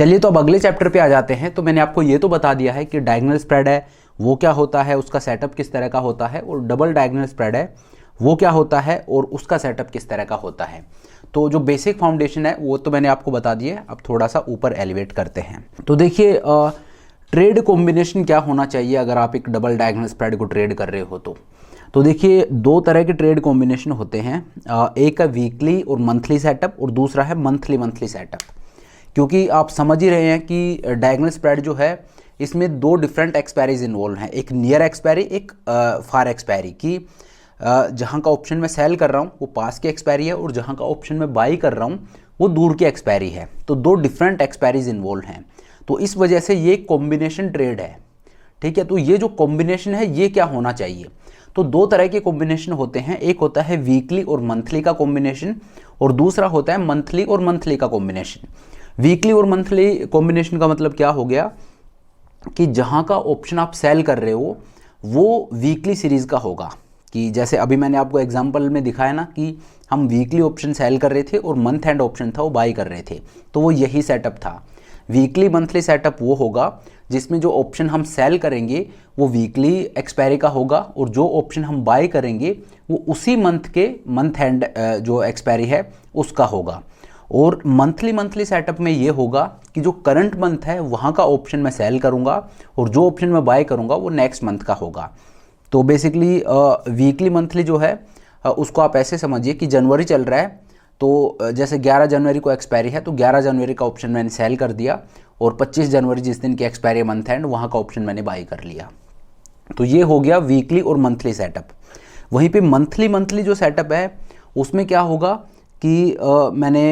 चलिए तो अब अगले चैप्टर पे आ जाते हैं। तो मैंने आपको ये तो बता दिया है कि डायगोनल स्प्रेड है वो क्या होता है, उसका सेटअप किस तरह का होता है, और डबल डायगोनल स्प्रेड है वो क्या होता है और उसका सेटअप किस तरह का होता है। तो जो बेसिक फाउंडेशन है वो तो मैंने आपको बता दिया। अब थोड़ा सा ऊपर एलिवेट करते हैं। तो देखिए ट्रेड कॉम्बिनेशन क्या होना चाहिए अगर आप एक डबल डायगोनल स्प्रेड को ट्रेड कर रहे हो तो देखिए दो तरह के ट्रेड कॉम्बिनेशन होते हैं। एक है वीकली और मंथली सेटअप और दूसरा है मंथली मंथली सेटअप। क्योंकि आप समझ ही रहे हैं कि डायगोनल स्प्रेड जो है इसमें दो डिफरेंट एक्सपायरीज इन्वॉल्व हैं, एक नियर एक्सपायरी एक फार एक्सपायरी की। जहाँ का ऑप्शन मैं सेल कर रहा हूँ वो पास की एक्सपायरी है और जहाँ का ऑप्शन मैं बाई कर रहा हूँ वो दूर की एक्सपायरी है। तो दो डिफरेंट एक्सपायरीज इन्वॉल्व हैं, तो इस वजह से ये कॉम्बिनेशन ट्रेड है। ठीक है, तो ये जो कॉम्बिनेशन है ये क्या होना चाहिए। तो दो तरह के कॉम्बिनेशन होते हैं, एक होता है वीकली और मंथली का कॉम्बिनेशन और दूसरा होता है मंथली और मंथली का कॉम्बिनेशन। वीकली और मंथली कॉम्बिनेशन का मतलब क्या हो गया कि जहाँ का ऑप्शन आप सेल कर रहे हो वो वीकली सीरीज़ का होगा। कि जैसे अभी मैंने आपको एग्जांपल में दिखाया ना कि हम वीकली ऑप्शन सेल कर रहे थे और मंथ एंड ऑप्शन था वो बाई कर रहे थे, तो वो यही सेटअप था। वीकली मंथली सेटअप वो होगा जिसमें जो ऑप्शन हम सेल करेंगे वो वीकली एक्सपायरी का होगा और जो ऑप्शन हम बाय करेंगे वो उसी मंथ के मंथ एंड जो एक्सपायरी है उसका होगा। और मंथली मंथली सेटअप में ये होगा कि जो करंट मंथ है वहाँ का ऑप्शन मैं सेल करूँगा और जो ऑप्शन मैं बाय करूँगा वो नेक्स्ट मंथ का होगा। तो बेसिकली वीकली मंथली जो है उसको आप ऐसे समझिए कि जनवरी चल रहा है तो जैसे 11 जनवरी को एक्सपायरी है तो 11 जनवरी का ऑप्शन मैंने सेल कर दिया और 25 जनवरी जिस दिन की एक्सपायरी मंथ एंड वहाँ का ऑप्शन मैंने बाई कर लिया। तो ये हो गया वीकली और मंथली सेटअप। वहीं पे मंथली मंथली जो सेटअप है उसमें क्या होगा कि मैंने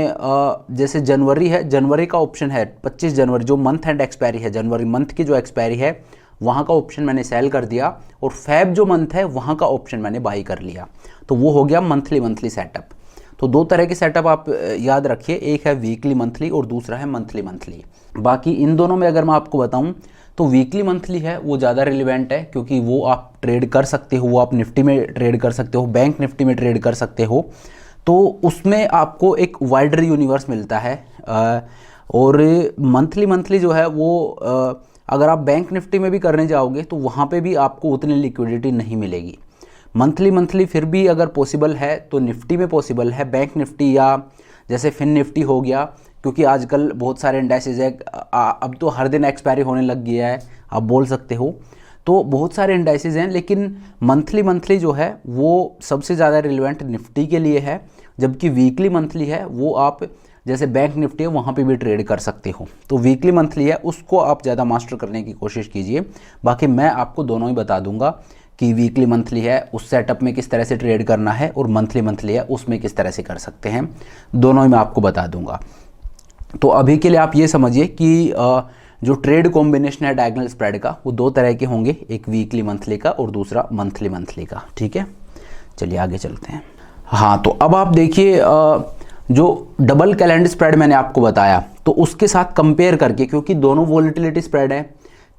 जैसे जनवरी है, जनवरी का ऑप्शन है 25 जनवरी जो मंथ एंड एक्सपायरी है, जनवरी मंथ की जो एक्सपायरी है वहाँ का ऑप्शन मैंने सेल कर दिया और फेब जो मंथ है वहाँ का ऑप्शन मैंने बाई कर लिया। तो वो हो गया मंथली मंथली सेटअप। तो दो तरह के सेटअप आप याद रखिए, एक है वीकली मंथली और दूसरा है मंथली मंथली। बाकी इन दोनों में अगर मैं आपको बताऊं तो वीकली मंथली है वो ज़्यादा रिलेवेंट है क्योंकि वो आप ट्रेड कर सकते हो, वो आप निफ्टी में ट्रेड कर सकते हो, बैंक निफ्टी में ट्रेड कर सकते हो। तो उसमें आपको एक वाइडर यूनिवर्स मिलता है। और मंथली मंथली जो है वो अगर आप बैंक निफ्टी में भी करने जाओगे तो वहाँ पे भी आपको उतनी लिक्विडिटी नहीं मिलेगी। मंथली मंथली फिर भी अगर पॉसिबल है तो निफ्टी में पॉसिबल है, बैंक निफ्टी या जैसे फिन निफ्टी हो गया, क्योंकि आजकल बहुत सारे इंडेक्सेस है। अब तो हर दिन एक्सपायरी होने लग गया है आप बोल सकते हो, तो बहुत सारे इंडेक्सेस हैं। लेकिन मंथली मंथली जो है वो सबसे ज़्यादा रिलेवेंट निफ्टी के लिए है, जबकि वीकली मंथली है वो आप जैसे बैंक निफ्टी है वहाँ पे भी ट्रेड कर सकते हो। तो वीकली मंथली है उसको आप ज़्यादा मास्टर करने की कोशिश कीजिए। बाकी मैं आपको दोनों ही बता दूंगा कि वीकली मंथली है उस सेटअप में किस तरह से ट्रेड करना है और मंथली मंथली है उसमें किस तरह से कर सकते हैं, दोनों ही मैं आपको बता दूंगा। तो अभी के लिए आप ये समझिए कि जो ट्रेड कॉम्बिनेशन है डायगोनल स्प्रेड का वो दो तरह के होंगे, एक वीकली मंथली का और दूसरा मंथली मंथली का। ठीक है, चलिए आगे चलते हैं। हाँ, तो अब आप देखिए जो डबल कैलेंडर स्प्रेड मैंने आपको बताया तो उसके साथ कंपेयर करके, क्योंकि दोनों वोलेटिलिटी स्प्रेड है,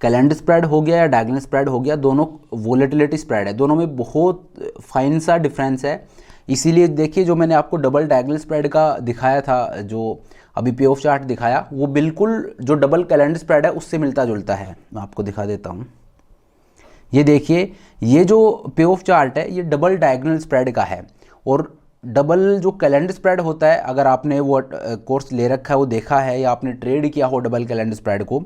कैलेंडर स्प्रेड हो गया या डायगोनल स्प्रेड हो गया, दोनों वोलेटिलिटी स्प्रेड है, दोनों में बहुत फाइन सा डिफरेंस है। इसीलिए देखिए जो मैंने आपको डबल डायगोनल स्प्रेड का दिखाया था, जो अभी पे ऑफ चार्ट दिखाया, वो बिल्कुल जो डबल कैलेंडर स्प्रेड है उससे मिलता जुलता है। मैं आपको दिखा देता हूँ, ये देखिए ये जो पे ऑफ चार्ट है ये डबल डायगोनल स्प्रेड का है। और डबल जो कैलेंडर स्प्रेड होता है, अगर आपने वो कोर्स ले रखा है वो देखा है या आपने ट्रेड किया हो डबल कैलेंडर स्प्रेड को,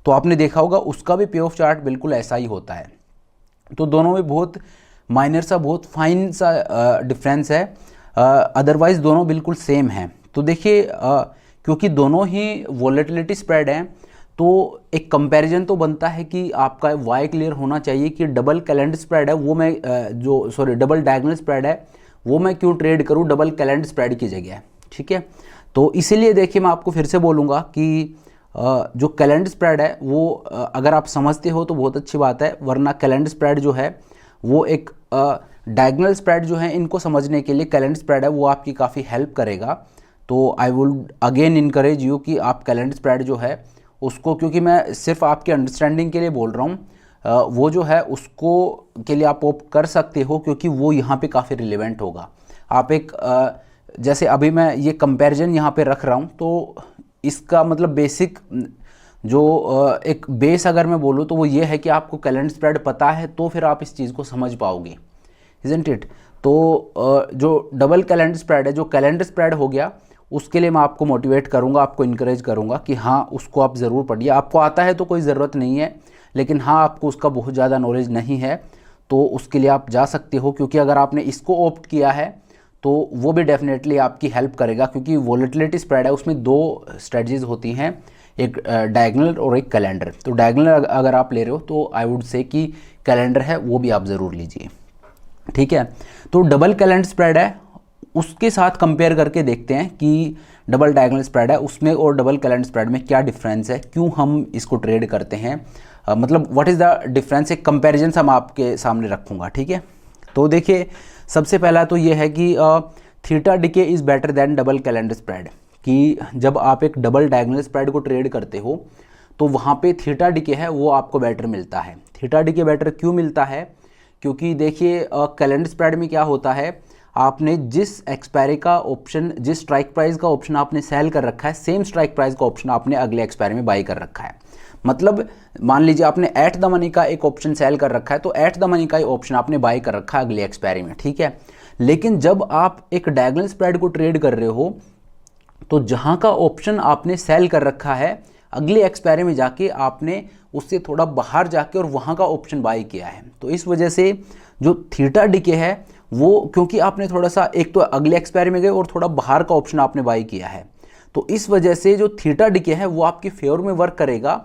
तो आपने देखा होगा उसका भी पे ऑफ चार्ट बिल्कुल ऐसा ही होता है। तो दोनों में बहुत माइनर सा, बहुत फाइन सा डिफरेंस है, अदरवाइज दोनों बिल्कुल सेम हैं। तो देखिए क्योंकि दोनों ही वोलेटिलिटी स्प्रेड हैं तो एक कंपैरिजन तो बनता है कि आपका वाई क्लियर होना चाहिए कि डबल कैलेंडर स्प्रेड है वो मैं डबल डायगोनल स्प्रेड है वो मैं क्यों ट्रेड करूं डबल कैलेंडर स्प्रेड की जगह। ठीक है, तो इसीलिए देखिए मैं आपको फिर से बोलूँगा कि जो कैलेंडर स्प्रेड है वो अगर आप समझते हो तो बहुत अच्छी बात है, वरना कैलेंडर स्प्रेड जो है वो एक डायगोनल स्प्रेड जो है इनको समझने के लिए कैलेंडर स्प्रेड है वो आपकी काफ़ी हेल्प करेगा। तो I would again encourage you कि आप कैलेंडर स्प्रेड जो है उसको, क्योंकि मैं सिर्फ आपके अंडरस्टैंडिंग के लिए बोल रहा हूँ, वो जो है उसको के लिए आप ऑप्ट कर सकते हो क्योंकि वो यहाँ पे काफ़ी रिलेवेंट होगा। आप एक जैसे अभी मैं ये कंपैरिजन यहाँ पे रख रहा हूँ तो इसका मतलब बेसिक जो एक बेस अगर मैं बोलूँ तो वो ये है कि आपको कैलेंडर स्प्रेड पता है तो फिर आप इस चीज़ को समझ पाओगे, इज़न्ट इट। तो जो डबल कैलेंडर स्प्रेड है, जो कैलेंडर स्प्रेड हो गया, उसके लिए मैं आपको मोटिवेट करूंगा, आपको इनकरेज करूंगा कि हाँ उसको आप ज़रूर पढ़िए। आपको आता है तो कोई ज़रूरत नहीं है, लेकिन हाँ आपको उसका बहुत ज़्यादा नॉलेज नहीं है तो उसके लिए आप जा सकते हो, क्योंकि अगर आपने इसको ऑप्ट किया है तो वो भी डेफिनेटली आपकी हेल्प करेगा। क्योंकि वोलेटिलिटी स्प्रेड है, उसमें दो स्ट्रेटजीज होती हैं, एक डायगोनल और एक कैलेंडर। तो डायगोनल अगर आप ले रहे हो तो आई वुड से कि कैलेंडर है वो भी आप ज़रूर लीजिए, ठीक है। तो डबल कैलेंडर स्प्रेड है, उसके साथ कंपेयर करके देखते हैं कि डबल डायगोनल स्प्रेड है उसमें और डबल कैलेंडर स्प्रेड में क्या डिफरेंस है, क्यों हम इसको ट्रेड करते हैं, मतलब व्हाट इज़ द डिफरेंस। एक कंपैरिजन हम आपके सामने रखूँगा, ठीक है। तो देखिए सबसे पहला तो ये है कि theta DK is better than double calendar spread, कि जब आप एक डबल डायगोनल स्प्रेड को ट्रेड करते हो तो वहाँ पे थीटा डीके है वो आपको बेटर मिलता है। थीटा डीके बेटर क्यों मिलता है, क्योंकि देखिए कैलेंडर स्प्रेड में क्या होता है, आपने जिस एक्सपायरी का ऑप्शन, जिस स्ट्राइक प्राइस का ऑप्शन आपने सेल कर रखा है, सेम स्ट्राइक प्राइस का ऑप्शन आपने अगले एक्सपायरी में बाई कर रखा है। मतलब मान लीजिए आपने एट द मनी का एक ऑप्शन सेल कर रखा है तो एट द मनी का ही ऑप्शन आपने बाई कर रखा है अगले एक्सपायरी में, ठीक है। लेकिन जब आप एक डायगोनल स्प्रेड को ट्रेड कर रहे हो तो जहां का ऑप्शन आपने सेल कर रखा है अगले एक्सपायरी में जाके आपने उससे थोड़ा बाहर जाके और वहां का ऑप्शन बाई किया है। तो इस वजह से जो थीटा डीके है वो, क्योंकि आपने थोड़ा सा एक तो अगले एक्सपायरी में गए और थोड़ा बाहर का ऑप्शन आपने बाई किया है, तो इस वजह से जो थीटा डीके है वो आपके फेवर में वर्क करेगा।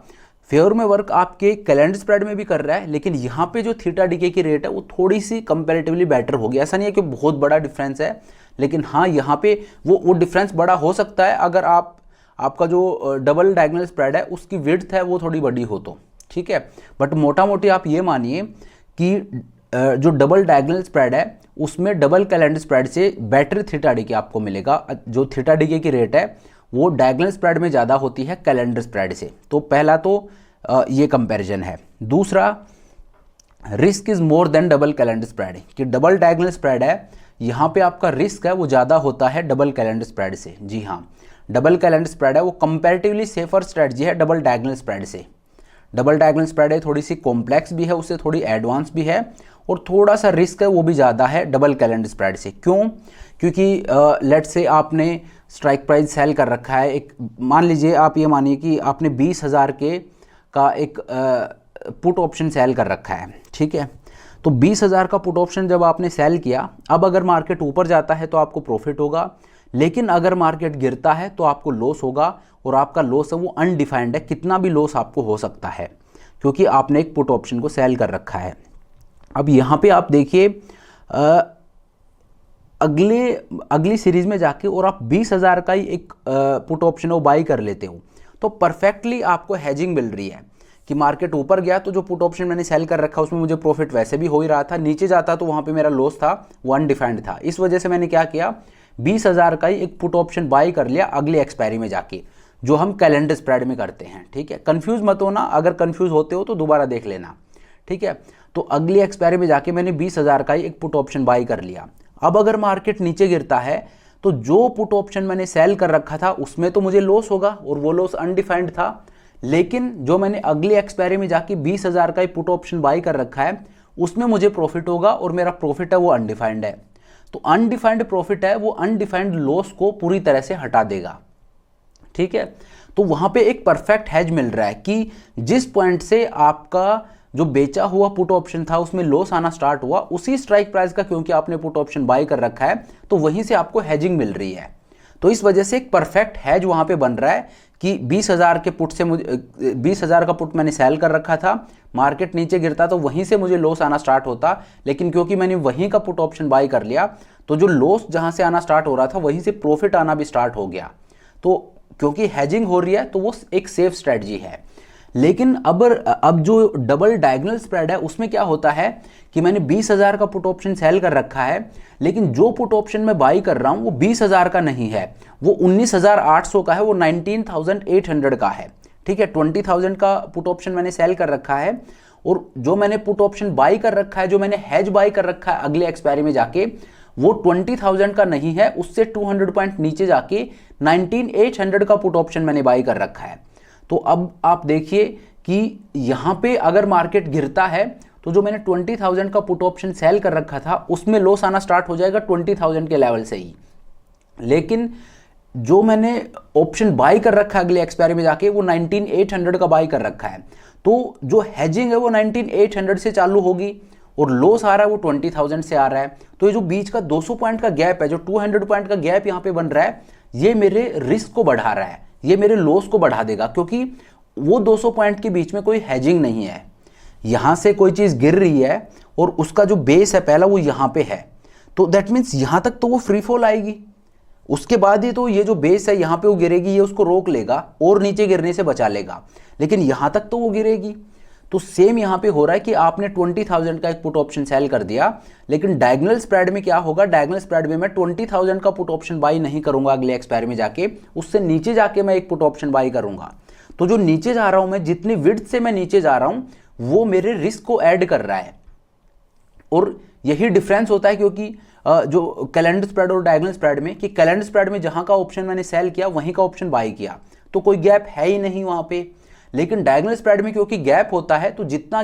फेवर में वर्क आपके कैलेंडर स्प्रेड में भी कर रहा है, लेकिन यहाँ पे जो थीटा डीके की रेट है वो थोड़ी सी कंपैरेटिवली बेटर होगी। ऐसा नहीं है कि बहुत बड़ा डिफरेंस है, लेकिन हाँ यहाँ पे वो डिफरेंस बड़ा हो सकता है अगर आपका जो डबल डायगोनल स्प्रेड है उसकी विड्थ है वो थोड़ी बड़ी हो तो, ठीक है। बट मोटा मोटी आप ये मानिए कि जो डबल डायगोनल स्प्रेड है उसमें डबल कैलेंडर स्प्रेड से बेटर थीटा डीके आपको मिलेगा। जो थीटा डीके की रेट है वो डायगोनल स्प्रेड में ज़्यादा होती है कैलेंडर स्प्रेड से। तो पहला तो ये कंपैरिजन है। दूसरा, risk is more than double calendar spread, कि डबल डायगोनल स्प्रेड है यहाँ पे आपका रिस्क है वो ज़्यादा होता है डबल कैलेंडर स्प्रेड से। जी हाँ, डबल कैलेंडर स्प्रेड है वो कंपैरेटिवली सेफर स्ट्रेटजी है डबल डायगोनल स्प्रेड से। डबल डायगोनल स्प्रेड है थोड़ी सी कॉम्प्लेक्स भी है, उससे थोड़ी एडवांस भी है, और थोड़ा सा रिस्क है वो भी ज़्यादा है डबल कैलेंडर स्प्रेड से। क्यों? क्योंकि लेट्स से आपने स्ट्राइक प्राइस सेल कर रखा है, एक मान लीजिए आप ये मानिए कि आपने 20,000 के का एक पुट ऑप्शन सेल कर रखा है, ठीक है। तो 20,000 का पुट ऑप्शन जब आपने सेल किया, अब अगर मार्केट ऊपर जाता है तो आपको प्रॉफिट होगा, लेकिन अगर मार्केट गिरता है तो आपको लॉस होगा, और आपका लॉस है वो अनडिफाइंड है, कितना भी लॉस आपको हो सकता है क्योंकि आपने एक पुट ऑप्शन को सेल कर रखा है। अब यहाँ पे आप देखिए अगली सीरीज में जाके और आप 20,000 का ही एक पुट ऑप्शन वो बाई कर लेते हो तो परफेक्टली आपको हेजिंग मिल रही है कि मार्केट ऊपर गया तो जो पुट ऑप्शन मैंने सेल कर रखा उसमें मुझे प्रॉफिट वैसे भी हो ही रहा था, नीचे जाता तो वहाँ पे मेरा लॉस था वो अनडिफाइंड था। इस वजह से मैंने क्या किया, 20,000 का ही एक पुट ऑप्शन बाई कर लिया अगले एक्सपायरी में जाके, जो हम कैलेंडर स्प्रेड में करते हैं, ठीक है। कंफ्यूज मत होना, अगर कंफ्यूज होते हो तो दोबारा देख लेना, ठीक है। तो अगली एक्सपायरी में जाके मैंने 20,000 का ही एक पुट ऑप्शन बाई कर लिया। अब अगर मार्केट नीचे गिरता है तो जो पुट ऑप्शन मैंने सेल कर रखा था उसमें तो मुझे लॉस होगा और वो लॉस अनडिफाइंड था, लेकिन जो मैंने अगली एक्सपायरी में जाके 20,000 का ही पुट ऑप्शन बाई कर रखा है उसमें मुझे प्रॉफिट होगा और मेरा प्रॉफिट है वो अनडिफाइंड है। तो अनडिफाइंड प्रॉफिट है वो अनडिफाइंड लॉस को पूरी तरह से हटा देगा, ठीक है। तो वहां पे एक परफेक्ट हेज मिल रहा है कि जिस पॉइंट से आपका जो बेचा हुआ पुट ऑप्शन था उसमें लॉस आना स्टार्ट हुआ, उसी स्ट्राइक प्राइस का क्योंकि आपने पुट ऑप्शन बाई कर रखा है तो वहीं से आपको हेजिंग मिल रही है। तो इस वजह से एक परफेक्ट हेज वहां पे बन रहा है कि 20,000 के पुट से मुझे 20,000 का पुट मैंने सेल कर रखा था, मार्केट नीचे गिरता तो वहीं से मुझे लॉस आना स्टार्ट होता, लेकिन क्योंकि मैंने वहीं का पुट ऑप्शन बाई कर लिया तो जो लॉस जहां से आना स्टार्ट हो रहा था वहीं से प्रॉफिट आना भी स्टार्ट हो गया। तो क्योंकि हेजिंग हो रही है तो वो एक सेफ स्ट्रेटजी है। लेकिन अब जो डबल डायगोनल स्प्रेड है उसमें क्या होता है कि मैंने 20,000 का पुट ऑप्शन सेल कर रखा है, लेकिन जो पुट ऑप्शन मैं बाई कर रहा हूं वो 20,000 का नहीं है, वो 19,800 का है, वो 19,800 का है, ठीक है। 20,000 का पुट ऑप्शन मैंने सेल कर रखा है और जो मैंने पुट ऑप्शन बाई कर रखा है, जो मैंने हेज बाई कर रखा है अगले एक्सपायरी में जाके, वो 20,000 का नहीं है, उससे 200 पॉइंट नीचे जाके 19,800 का पुट ऑप्शन मैंने बाई कर रखा है। तो अब आप देखिए कि यहाँ पे अगर मार्केट गिरता है तो जो मैंने 20,000 का पुट ऑप्शन सेल कर रखा था उसमें लॉस आना स्टार्ट हो जाएगा 20,000 के लेवल से ही। लेकिन जो मैंने ऑप्शन बाई कर रखा है अगले एक्सपायरी में जाके वो 19,800 का बाई कर रखा है, तो जो हेजिंग है वो 19,800 से चालू होगी और लॉस आ रहा है वो 20,000 से आ रहा है। तो ये जो बीच का 200 पॉइंट का गैप है, जो 200 पॉइंट का गैप यहाँ पे बन रहा है, ये मेरे रिस्क को बढ़ा रहा है, ये मेरे लॉस को बढ़ा देगा, क्योंकि वो 200 पॉइंट के बीच में कोई हेजिंग नहीं है। यहाँ से कोई चीज़ गिर रही है और उसका जो बेस है पहला वो यहाँ पे है, तो दैट मीन्स यहाँ तक तो वो फ्री फॉल आएगी, उसके बाद ही तो ये जो बेस है यहाँ पे वो गिरेगी, ये उसको रोक लेगा और नीचे गिरने से बचा लेगा, लेकिन यहाँ तक तो वो गिरेगी। तो सेम यहाँ पे हो रहा है कि आपने 20,000 का एक पुट ऑप्शन सेल कर दिया, लेकिन डायगोनल स्प्रेड में क्या होगा, डायगोनल स्प्रेड में मैं 20,000 का पुट ऑप्शन बाई नहीं करूंगा अगले एक्सपायरी में जाके, उससे नीचे जाके मैं एक पुट ऑप्शन बाई करूंगा। तो जो नीचे जा रहा हूं मैं, जितनी विड्थ से मैं नीचे जा रहा हूं वो मेरे रिस्क को ऐड कर रहा है, और यही डिफरेंस होता है क्योंकि जो कैलेंडर स्प्रेड और डायगोनल स्प्रेड में, कि कैलेंडर स्प्रेड में जहां का ऑप्शन मैंने सेल किया वहीं का ऑप्शन बाई किया तो कोई गैप है ही नहीं वहां पे, लेकिन डायगोनल स्प्रेड में क्योंकि गैप होता है तो जितना